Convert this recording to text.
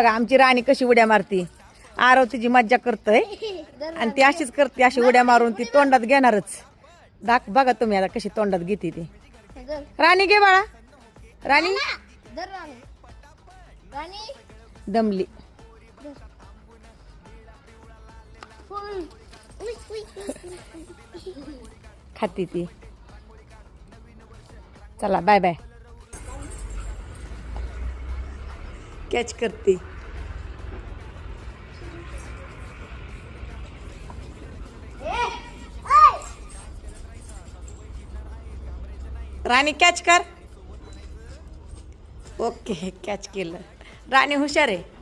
बघा आमची राणी कशी उड्या मारती. आरव तिची मज्जा करतोय आणि ती अशीच करते, अशी उड्या मारून ती तोंडात घेणारच. बघा तुम्ही आता कशी तोंडात घेते ती. राणी घे बाळा. राणी दमली. खाती ती. चला बाय बाय. कॅच करते. राणी कॅच कर. ओके कॅच केलं. राणी हुशार आहे.